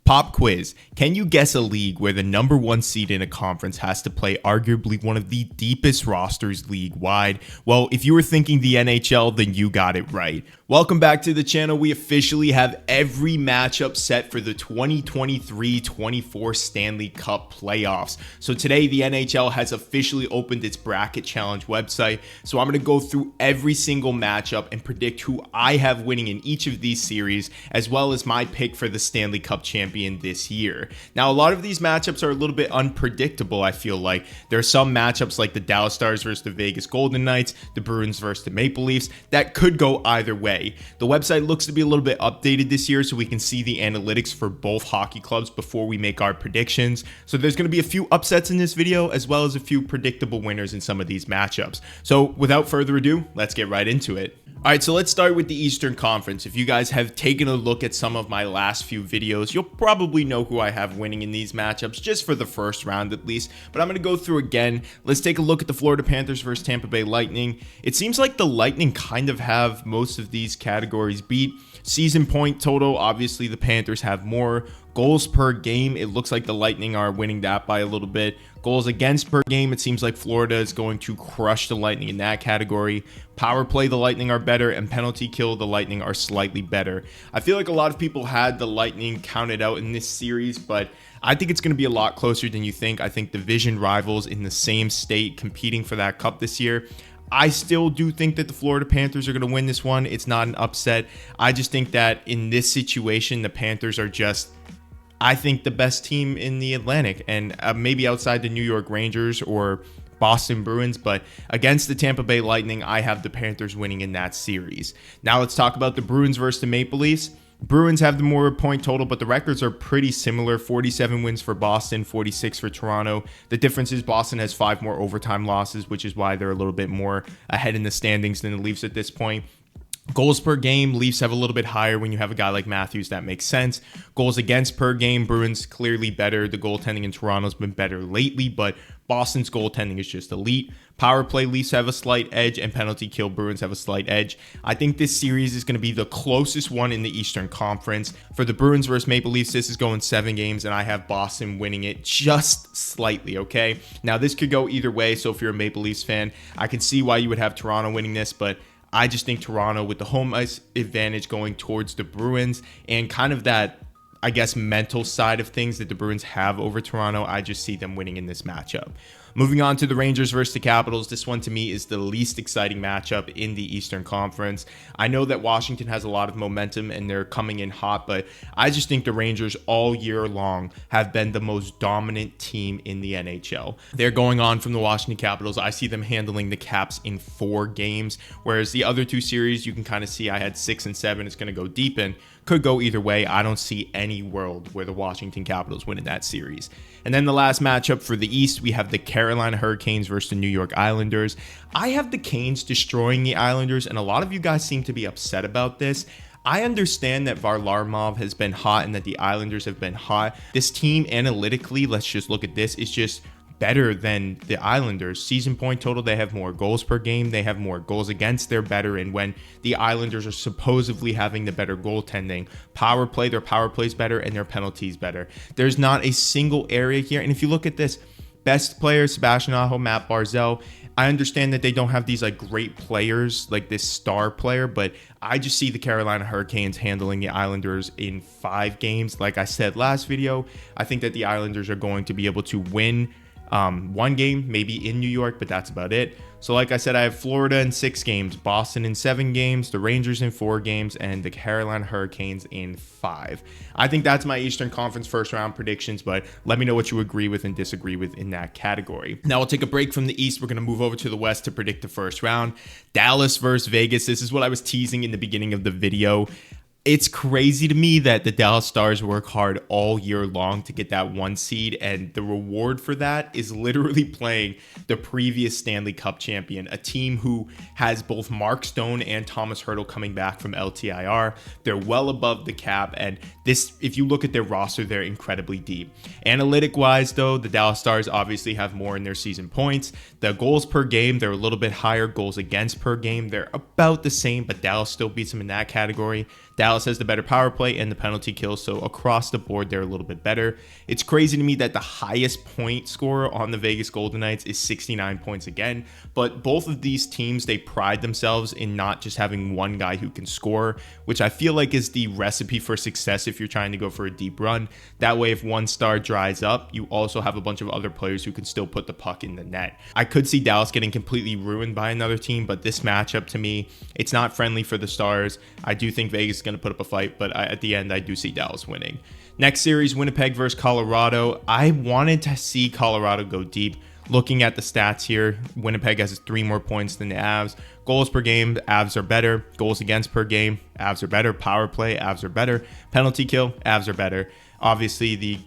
Pop quiz. Can you guess a league where the number one seed in a conference has to play arguably one of the deepest rosters league-wide? Well, if you were thinking the NHL, then you got it right. Welcome back to the channel. We officially have every matchup set for the 2023-24 Stanley Cup playoffs. So today, the NHL has officially opened its bracket challenge website. So I'm going to go through every single matchup and predict who I have winning in each of these series, as well as my pick for the Stanley Cup champion this year. Now, a lot of these matchups are a little bit unpredictable. I feel like there are some matchups like the Dallas Stars versus the Vegas Golden Knights, the Bruins versus the Maple Leafs, that could go either way. The website looks to be a little bit updated this year, so we can see the analytics for both hockey clubs before we make our predictions. So there's going to be a few upsets in this video, as well as a few predictable winners in some of these matchups. So without further ado, let's get right into it. All right, so let's start with the Eastern Conference. If you guys have taken a look at some of my last few videos, you'll probably know who I have winning in these matchups, just for the first round at least. But I'm going to go through again. Let's take a look at the Florida Panthers versus Tampa Bay Lightning. It seems like the Lightning kind of have most of these categories beat. Season point total, obviously the Panthers have more. Goals per game, it looks like the Lightning are winning that by a little bit. Goals against per game, it seems like Florida is going to crush the Lightning in that category. Power play, the Lightning are better, and penalty kill, the Lightning are slightly better. I feel like a lot of people had the Lightning counted out in this series, but I think it's going to be a lot closer than you think. I think division rivals in the same state competing for that cup this year. I still do think that the Florida Panthers are going to win this one. It's not an upset. I just think that in this situation, the Panthers are just, I think, the best team in the Atlantic, and maybe outside the New York Rangers or Boston Bruins, but against the Tampa Bay Lightning, I have the Panthers winning in that series. Now let's talk about the Bruins versus the Maple Leafs. Bruins have the more point total, but the records are pretty similar. 47 wins for Boston, 46 for Toronto. The difference is Boston has 5 more overtime losses, which is why they're a little bit more ahead in the standings than the Leafs at this point. Goals per game, Leafs have a little bit higher when you have a guy like Matthews. That makes sense. Goals against per game, Bruins clearly better. The goaltending in Toronto's been better lately, but Boston's goaltending is just elite. Power play, Leafs have a slight edge, and penalty kill, Bruins have a slight edge. I think this series is going to be the closest one in the Eastern Conference. For the Bruins versus Maple Leafs, this is going 7 games, and I have Boston winning it just slightly, okay? Now, this could go either way, so if you're a Maple Leafs fan, I can see why you would have Toronto winning this, but I just think Toronto, with the home ice advantage going towards the Bruins and kind of that, I guess, mental side of things that the Bruins have over Toronto, I just see them winning in this matchup. Moving on to the Rangers versus the Capitals, this one to me is the least exciting matchup in the Eastern Conference. I know that Washington has a lot of momentum and they're coming in hot, but I just think the Rangers all year long have been the most dominant team in the NHL. They're going on from the Washington Capitals. I see them handling the Caps in 4 games, whereas the other 2 series, you can kind of see I had 6 and 7. It's going to go deep in. Could go either way. I don't see any world where the Washington Capitals win in that series. And then the last matchup for the East, we have the Carolina Hurricanes versus the New York Islanders. I have the Canes destroying the Islanders, and a lot of you guys seem to be upset about this. I understand that Varlamov has been hot and that the Islanders have been hot. This team analytically, let's just look at this, is just better than the Islanders. Season point total, they have more goals per game, they have more goals against, they're better. And when the Islanders are supposedly having the better goaltending, power play, their power play's better and their penalties better. There's not a single area here. And if you look at this, best players, Sebastian Aho, Matt Barzal, I understand that they don't have these like great players like this star player, but I just see the Carolina Hurricanes handling the Islanders in 5 games. Like I said last video, I think that the Islanders are going to be able to win 1 game, maybe in New York, but that's about it. So like I said, I have Florida in 6 games, Boston in 7 games, the Rangers in 4 games, and the Carolina Hurricanes in 5. I think that's my Eastern Conference first round predictions, but let me know what you agree with and disagree with in that category. Now we'll take a break from the East. We're going to move over to the West to predict the first round. Dallas versus Vegas. This is what I was teasing in the beginning of the video. It's crazy to me that the Dallas Stars work hard all year long to get that 1 seed, and the reward for that is literally playing the previous Stanley Cup champion, a team who has both Mark Stone and Thomas Hertl coming back from LTIR. They're well above the cap, and this, if you look at their roster, they're incredibly deep. Analytic-wise, though, the Dallas Stars obviously have more in their season points. The goals per game, they're a little bit higher. Goals against per game, they're about the same, but Dallas still beats them in that category. Dallas has the better power play and the penalty kill, so across the board, they're a little bit better. It's crazy to me that the highest point scorer on the Vegas Golden Knights is 69 points again, but both of these teams, they pride themselves in not just having one guy who can score, which I feel like is the recipe for success if you're trying to go for a deep run. That way, if one star dries up, you also have a bunch of other players who can still put the puck in the net. I could see Dallas getting completely ruined by another team, but this matchup, to me, it's not friendly for the Stars. I do think Vegas is going to put up a fight, but at the end, I do see Dallas winning. Next series, Winnipeg versus Colorado. I wanted to see Colorado go deep. Looking at the stats here, Winnipeg has 3 more points than the Avs. Goals per game, the Avs are better. Goals against per game, Avs are better. Power play, Avs are better. Penalty kill, Avs are better. Obviously, the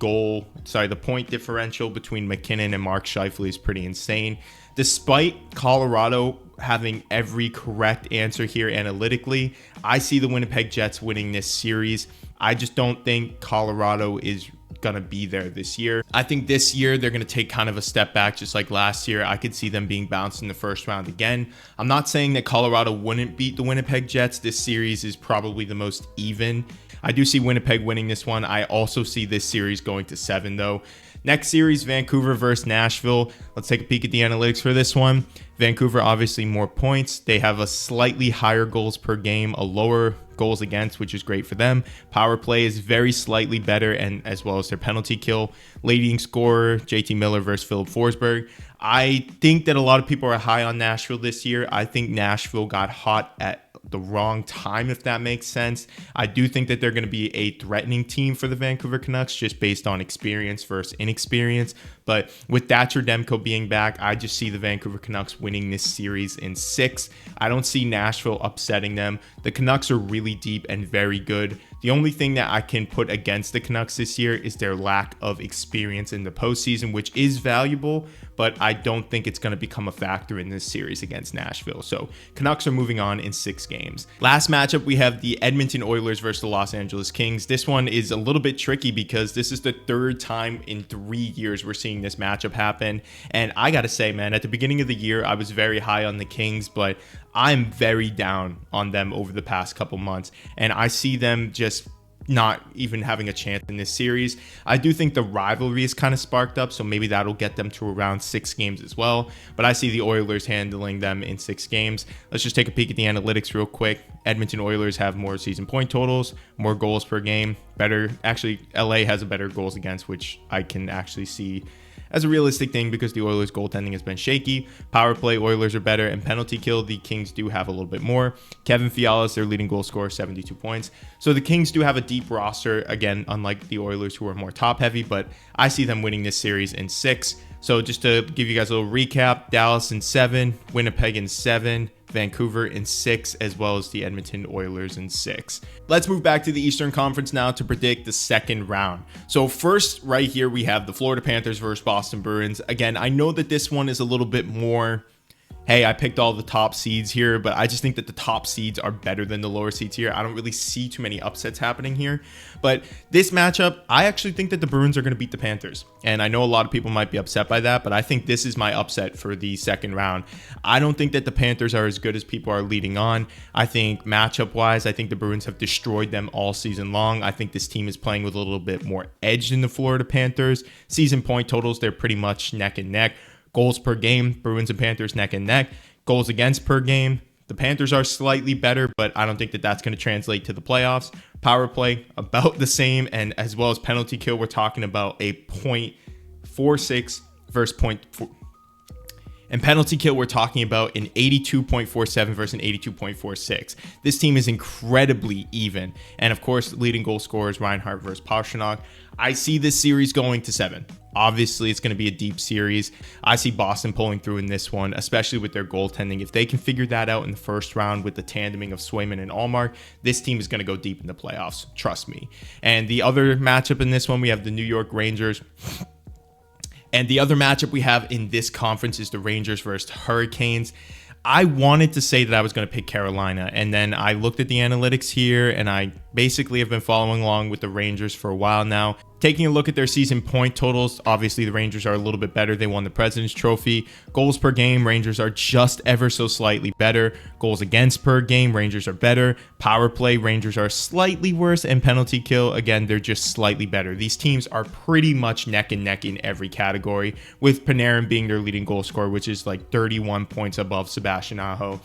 point differential between McKinnon and Mark Scheifele is pretty insane. Despite Colorado having every correct answer here analytically, I see the Winnipeg Jets winning this series. I just don't think Colorado is going to be there this year. I think this year they're going to take kind of a step back, just like last year. I could see them being bounced in the first round again. I'm not saying that Colorado wouldn't beat the Winnipeg Jets. This series is probably the most even. I do see Winnipeg winning this one. I also see this series going to 7 though. Next series, Vancouver versus Nashville. Let's take a peek at the analytics for this one. Vancouver, obviously more points. They have a slightly higher goals per game, a lower goals against, which is great for them. Power play is very slightly better, and as well as their penalty kill. Leading scorer, JT Miller versus Philip Forsberg. I think that a lot of people are high on Nashville this year. I think Nashville got hot at the wrong time, if that makes sense. I do think that they're going to be a threatening team for the Vancouver Canucks just based on experience versus inexperience. But with Thatcher Demko being back, I just see the Vancouver Canucks winning this series in 6. I don't see Nashville upsetting them. The Canucks are really deep and very good. The only thing that I can put against the Canucks this year is their lack of experience in the postseason, which is valuable, but I don't think it's going to become a factor in this series against Nashville. So Canucks are moving on in 6 games. Last matchup, we have the Edmonton Oilers versus the Los Angeles Kings. This one is a little bit tricky because this is the 3rd time in 3 years we're seeing this matchup happen. And I got to say, man, at the beginning of the year, I was very high on the Kings, but I'm very down on them over the past couple months. And I see them just not even having a chance in this series. I do think the rivalry is kind of sparked up, so maybe that'll get them to around 6 games as well. But I see the Oilers handling them in 6 games. Let's just take a peek at the analytics real quick. Edmonton Oilers have more season point totals, more goals per game, better. Actually, LA has a better goals against, which I can actually see as a realistic thing because the Oilers goaltending has been shaky. Power play, Oilers are better, and penalty kill, the Kings do have a little bit more. Kevin Fiala's their leading goal scorer, 72 points. So the Kings do have a deep roster, again, unlike the Oilers who are more top heavy, but I see them winning this series in 6. So just to give you guys a little recap, Dallas in 7, Winnipeg in 7, Vancouver in 6, as well as the Edmonton Oilers in 6. Let's move back to the Eastern Conference now to predict the second round. So first, right here, we have the Florida Panthers versus Boston Bruins. Again, I know that this one is a little bit more, hey, I picked all the top seeds here, but I just think that the top seeds are better than the lower seeds here. I don't really see too many upsets happening here. But this matchup, I actually think that the Bruins are going to beat the Panthers. And I know a lot of people might be upset by that, but I think this is my upset for the second round. I don't think that the Panthers are as good as people are leading on. I think matchup-wise, I think the Bruins have destroyed them all season long. I think this team is playing with a little bit more edge than the Florida Panthers. Season point totals, they're pretty much neck and neck. Goals per game, Bruins and Panthers neck and neck. Goals against per game, the Panthers are slightly better, but I don't think that that's going to translate to the playoffs. Power play, about the same, and as well as penalty kill, we're talking about a .46 versus .4. And penalty kill, we're talking about an 82.47 versus an 82.46. This team is incredibly even. And of course, leading goal scorers, Reinhart versus Pastrnak. I see this series going to 7. Obviously, it's going to be a deep series. I see Boston pulling through in this one, especially with their goaltending. If they can figure that out in the first round with the tandeming of Swayman and Allmark, this team is going to go deep in the playoffs. Trust me. And the other matchup in this one, we have the New York Rangers. And the other matchup we have in this conference is the Rangers versus Hurricanes. I wanted to say that I was going to pick Carolina, and then I looked at the analytics here, and I basically have been following along with the Rangers for a while now. Taking a look at their season point totals, obviously the Rangers are a little bit better. They won the President's Trophy. Goals per game, Rangers are just ever so slightly better. Goals against per game, Rangers are better. Power play, Rangers are slightly worse. And penalty kill, again, they're just slightly better. These teams are pretty much neck and neck in every category, with Panarin being their leading goal scorer, which is like 31 points above Sebastian Aho.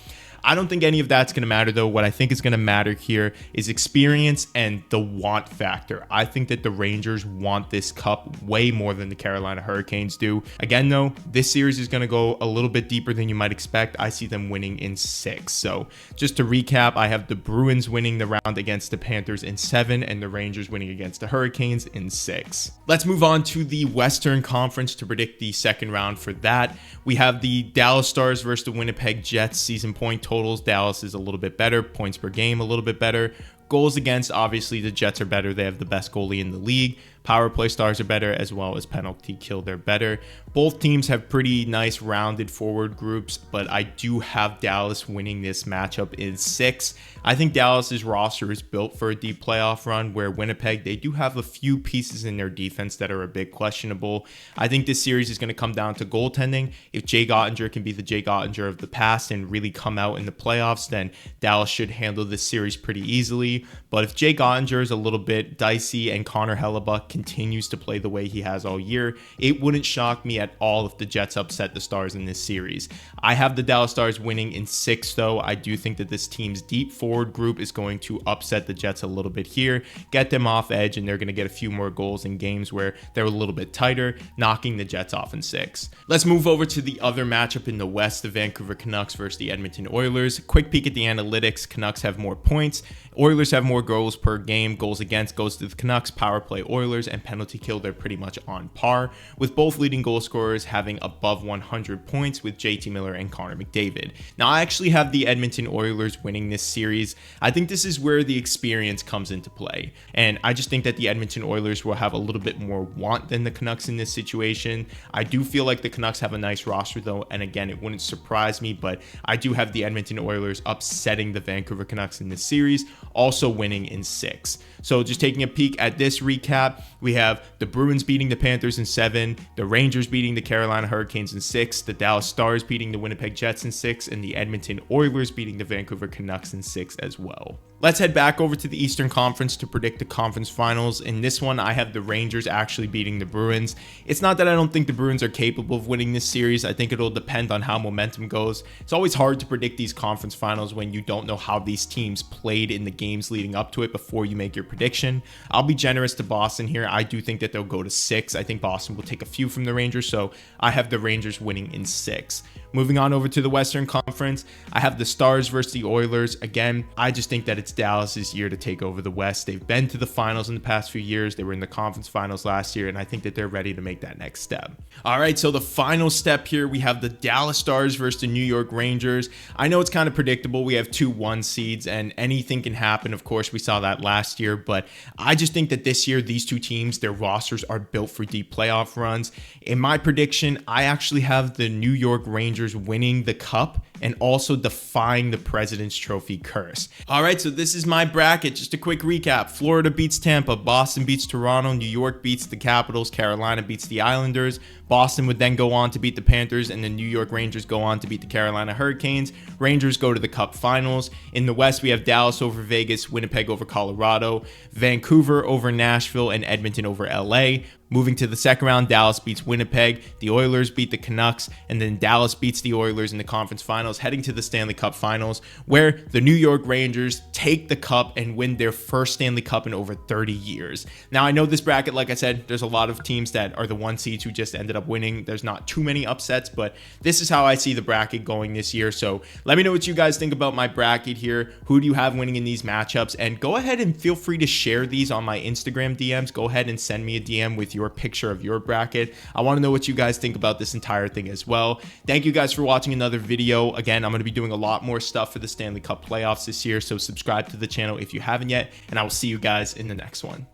I don't think any of that's going to matter, though. What I think is going to matter here is experience and the want factor. I think that the Rangers want this cup way more than the Carolina Hurricanes do. Again, though, this series is going to go a little bit deeper than you might expect. I see them winning in 6. So just to recap, I have the Bruins winning the round against the Panthers in 7 and the Rangers winning against the Hurricanes in 6. Let's move on to the Western Conference to predict the second round for that. We have the Dallas Stars versus the Winnipeg Jets. Season point totals, Dallas is a little bit better. Points per game, a little bit better. Goals against, obviously the Jets are better. They have the best goalie in the league. Power play, Stars are better, as well as penalty kill, they're better. Both teams have pretty nice rounded forward groups, but I do have Dallas winning this matchup in 6. I think Dallas's roster is built for a deep playoff run, where Winnipeg, they do have a few pieces in their defense that are a bit questionable. I think this series is going to come down to goaltending. If Jay Gottinger can be the Jay Gottinger of the past and really come out in the playoffs, then Dallas should handle this series pretty easily. But if Jay Gottinger is a little bit dicey and Connor Hellebuck continues to play the way he has all year, it wouldn't shock me at all if the Jets upset the Stars in this series. I have the Dallas Stars winning in 6, though. I do think that this team's deep forward group is going to upset the Jets a little bit here, get them off edge, and they're going to get a few more goals in games where they're a little bit tighter, knocking the Jets off in 6. Let's move over to the other matchup in the West, the Vancouver Canucks versus the Edmonton Oilers. Quick peek at the analytics. Canucks have more points. Oilers have more goals per game. Goals against goes to the Canucks, power play Oilers, and penalty kill, they're pretty much on par, with both leading goal scorers having above 100 points with JT Miller and Connor McDavid. Now, I actually have the Edmonton Oilers winning this series. I think this is where the experience comes into play, and I just think that the Edmonton Oilers will have a little bit more want than the Canucks in this situation. I do feel like the Canucks have a nice roster, though, and again, it wouldn't surprise me, but I do have the Edmonton Oilers upsetting the Vancouver Canucks in this series, also winning in 6. So just taking a peek at this recap, we have the Bruins beating the Panthers in 7, the Rangers beating the Carolina Hurricanes in 6, the Dallas Stars beating the Winnipeg Jets in 6, and the Edmonton Oilers beating the Vancouver Canucks in 6 as well. Let's head back over to the Eastern Conference to predict the conference finals. In this one, I have the Rangers actually beating the Bruins. It's not that I don't think the Bruins are capable of winning this series. I think it'll depend on how momentum goes. It's always hard to predict these conference finals when you don't know how these teams played in the games leading up to it before you make your prediction. I'll be generous to Boston here. I do think that they'll go to 6. I think Boston will take a few from the Rangers, so I have the Rangers winning in 6. Moving on over to the Western Conference, I have the Stars versus the Oilers. Again, I just think that it's Dallas's year to take over the West. They've been to the finals in the past few years. They were in the conference finals last year, and I think that they're ready to make that next step. All right, so the final step here, we have the Dallas Stars versus the New York Rangers. I know it's kind of predictable. We have 2 1 seeds, and anything can happen. Of course, we saw that last year, but I just think that this year, these two teams, their rosters are built for deep playoff runs. In my prediction, I actually have the New York Rangers winning the cup and also defying the President's Trophy curse. All right, so this is my bracket. Just a quick recap. Florida beats Tampa, Boston beats Toronto, New York beats the Capitals, Carolina beats the Islanders, Boston would then go on to beat the Panthers, and the New York Rangers go on to beat the Carolina Hurricanes. Rangers go to the Cup Finals. In the West, we have Dallas over Vegas, Winnipeg over Colorado, Vancouver over Nashville, and Edmonton over LA. Moving to the second round, Dallas beats Winnipeg, the Oilers beat the Canucks, and then Dallas beats the Oilers in the conference finals, heading to the Stanley Cup Finals, where the New York Rangers take the cup and win their first Stanley Cup in over 30 years. Now, I know this bracket, like I said, there's a lot of teams that are the 1 seeds who just ended up winning. There's not too many upsets, but this is how I see the bracket going this year. So let me know what you guys think about my bracket here. Who do you have winning in these matchups? And go ahead and feel free to share these on my Instagram DMs. Go ahead and send me a DM with your picture of your bracket. I want to know what you guys think about this entire thing as well. Thank you guys for watching another video. Again, I'm going to be doing a lot more stuff for the Stanley Cup playoffs this year, so subscribe to the channel if you haven't yet, and I will see you guys in the next one.